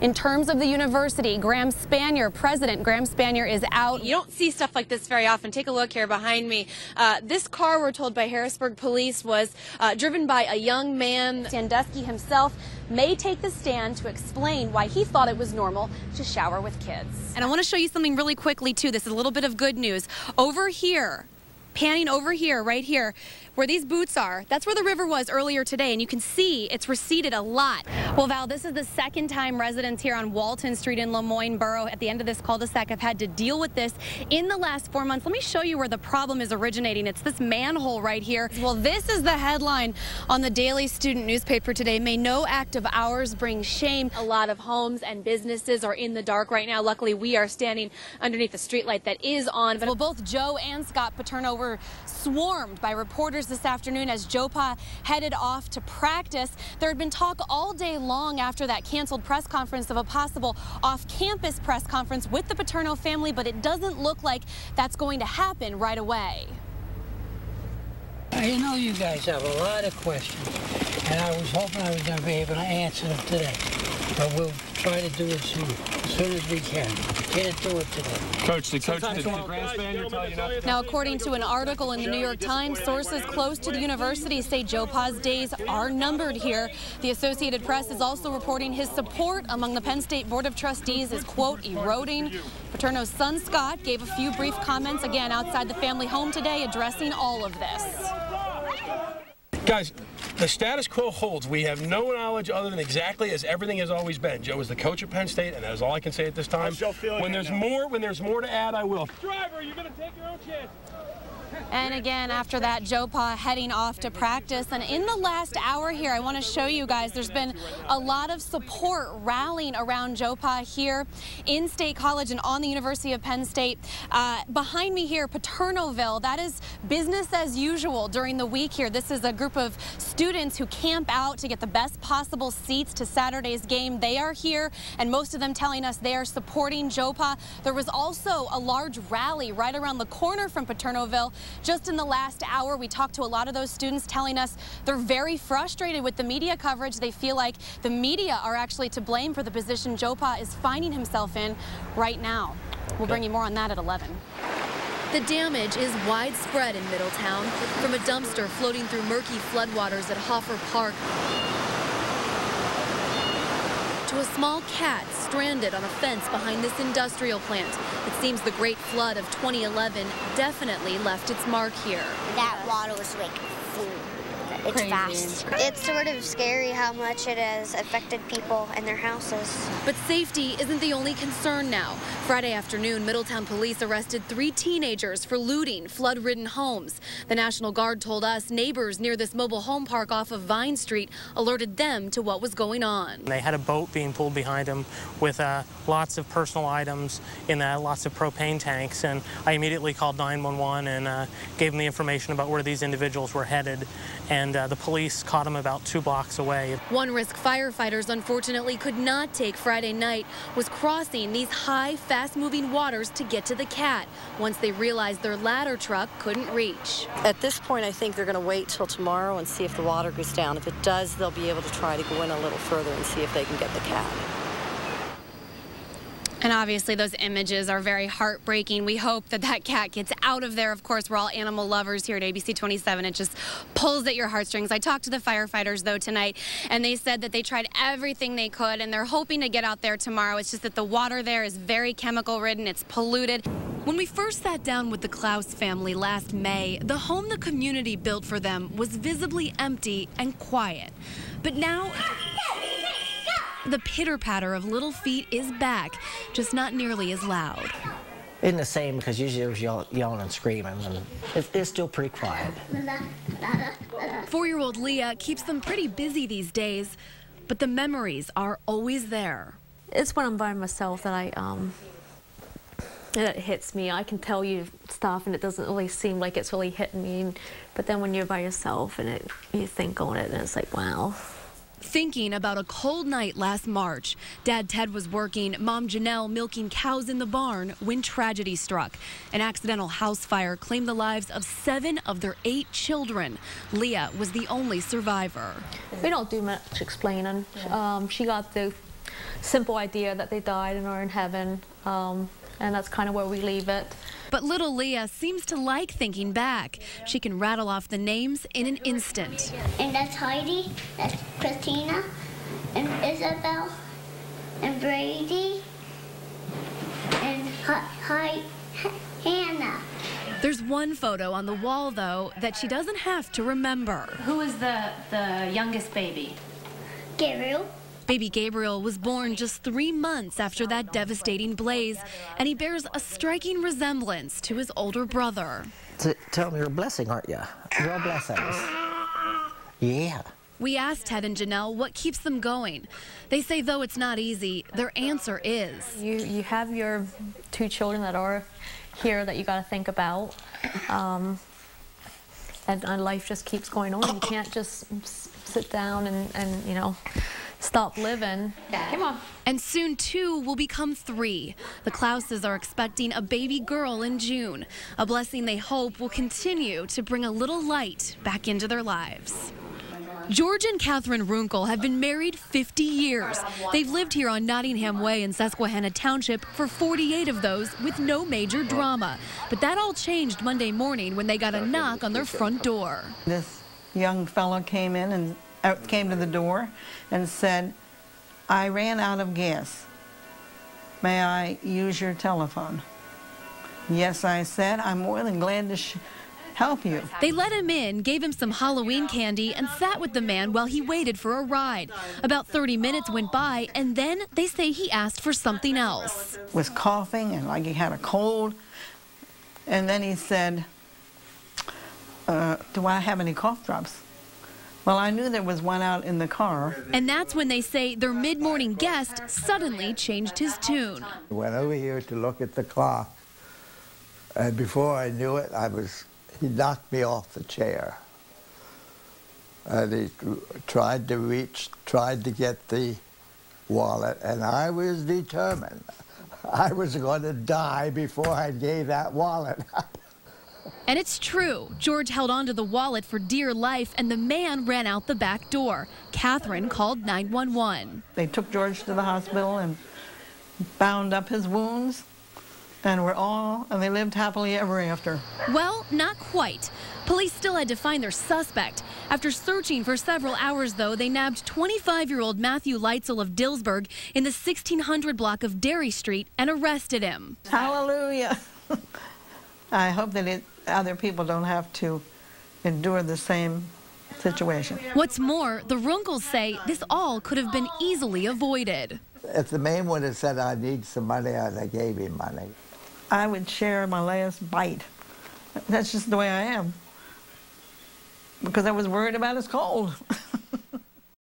In terms of the university, President Graham Spanier is out. You don't see stuff like this very often. Take a look here behind me. This car, we're told by Harrisburg police, was driven by a young man. Sandusky himself may take the stand to explain why he thought it was normal to shower with kids. And I want to show you something really quickly, too. This is a little bit of good news. Over here, panning over here, right here, where these boots are, that's where the river was earlier today, and you can see it's receded a lot. Well, Val, this is the second time residents here on Walton Street in Lemoyne Borough at the end of this cul-de-sac have had to deal with this in the last 4 months. Let me show you where the problem is originating. It's this manhole right here. Well, this is the headline on the Daily Student newspaper today. May no act of ours bring shame. A lot of homes and businesses are in the dark right now. Luckily, we are standing underneath a streetlight that is on. Well, both Joe and Scott Paterno were swarmed by reporters this afternoon as JoPa headed off to practice. There had been talk all day long after that canceled press conference of a possible off-campus press conference with the Paterno family, but it doesn't look like that's going to happen right away. I know you guys have a lot of questions, and I was hoping I was going to be able to answer them today, but we'll try to do it soon as we can. Can't do it today. Coach, did Graham Spanier tell you not to? Now, according to an article in the New York Times, sources close to the university say JoPa's days are numbered here. The Associated Press is also reporting his support among the Penn State Board of Trustees is, quote, eroding. Paterno's son, Scott, gave a few brief comments again outside the family home today addressing all of this. Guys, the status quo holds. We have no knowledge other than exactly as everything has always been. Joe is the coach at Penn State, and that is all I can say at this time. When there's more to add, I will. Driver, you're going to take your own chance. And again, after that, JoPa heading off to practice. And in the last hour here, I want to show you guys, there's been a lot of support rallying around JoPa here in State College and on the University of Penn State. Behind me here, Paternoville, that is business as usual during the week here. This is a group of students who camp out to get the best possible seats to Saturday's game. They are here, and most of them telling us they are supporting JoPa. There was also a large rally right around the corner from Paternoville. Just in the last hour, we talked to a lot of those students telling us they're very frustrated with the media coverage. They feel like the media are actually to blame for the position JoPa is finding himself in right now. We'll bring you more on that at 11. The damage is widespread in Middletown, from a dumpster floating through murky floodwaters at Hoffer Park to a small cat stranded on a fence behind this industrial plant. It seems the Great Flood of 2011 definitely left its mark here. That water was like, it's Crazy. fast. It's sort of scary how much it has affected people and their houses. But safety isn't the only concern now. Friday afternoon, Middletown police arrested 3 teenagers for looting flood-ridden homes. The National Guard told us neighbors near this mobile home park off of Vine Street alerted them to what was going on. They had a boat being pulled behind them with lots of personal items in lots of propane tanks, and I immediately called 911 and gave them the information about where these individuals were headed, and the police caught them about 2 blocks away. One risk firefighters unfortunately could not take Friday night was crossing these high, fast-moving waters to get to the cat once they realized their ladder truck couldn't reach. At this point, I think they're going to wait till tomorrow and see if the water goes down. If it does, they'll be able to try to go in a little further and see if they can get the cat. And obviously those images are very heartbreaking. We hope that that cat gets out of there. Of course, we're all animal lovers here at ABC 27. It just pulls at your heartstrings. I talked to the firefighters, though, tonight, and they said that they tried everything they could, and they're hoping to get out there tomorrow. It's just that the water there is very chemical-ridden. It's polluted. When we first sat down with the Klaus family last May, the home the community built for them was visibly empty and quiet. But now, the pitter-patter of little feet is back, just not nearly as loud. Isn't the same because usually it was yelling and screaming, and it's still pretty quiet. 4-year-old Leah keeps them pretty busy these days, but the memories are always there. It's when I'm by myself that it hits me. I can tell you stuff and it doesn't really seem like it's really hitting me, but then when you're by yourself and you think on it and it's like, wow. Thinking about a cold night last March, Dad Ted was working, Mom Janelle milking cows in the barn when tragedy struck. An accidental house fire claimed the lives of 7 of their 8 children. Leah was the only survivor. We don't do much explaining. She got the simple idea that they died and are in heaven, and that's kind of where we leave it. But little Leah seems to like thinking back. She can rattle off the names in an instant. And that's Heidi, that's Christina, and Isabel, and Brady, and Hannah. There's one photo on the wall, though, that she doesn't have to remember. Who is the youngest baby? Gabriel. Baby Gabriel was born just 3 months after that devastating blaze, and he bears a striking resemblance to his older brother. Tell me you're a blessing, aren't you? You're a blessing. Yeah. We asked Ted and Janelle what keeps them going. They say though it's not easy, their answer is. You have your 2 children that are here that you got to think about, and life just keeps going on. You can't just sit down and you know, stop living. Come on. And soon 2 will become 3. The Klauses are expecting a baby girl in June, a blessing they hope will continue to bring a little light back into their lives. George and Catherine Runkle have been married 50 years. They've lived here on Nottingham Way in Susquehanna Township for 48 of those with no major drama. But that all changed Monday morning when they got a knock on their front door. This young fellow came in and came to the door and said, "I ran out of gas. May I use your telephone?" Yes, I said, "I'm more than glad to help you." They let him in, gave him some Halloween candy, and sat with the man while he waited for a ride. About 30 minutes went by, and then they say he asked for something else. Was coughing and like he had a cold. And then he said, "Do I have any cough drops?" Well, I knew there was one out in the car. And that's when they say their mid-morning guest suddenly changed his tune. I went over here to look at the clock, and before I knew it, he knocked me off the chair. And he tried to get the wallet, and I was determined. I was going to die before I gave that wallet. And it's true. George held onto the wallet for dear life, and the man ran out the back door. Catherine called 911. They took George to the hospital and bound up his wounds. And they lived happily ever after. Well, not quite. Police still had to find their suspect. After searching for several hours, though, they nabbed 25-year-old Matthew Leitzel of Dillsburg in the 1600 block of Derry Street and arrested him. Hallelujah. I hope that other people don't have to endure the same situation. What's more, the Runkles say this all could have been easily avoided. If the man would have said, "I need some money," and I gave him money, I would share my last bite. That's just the way I am. Because I was worried about his cold.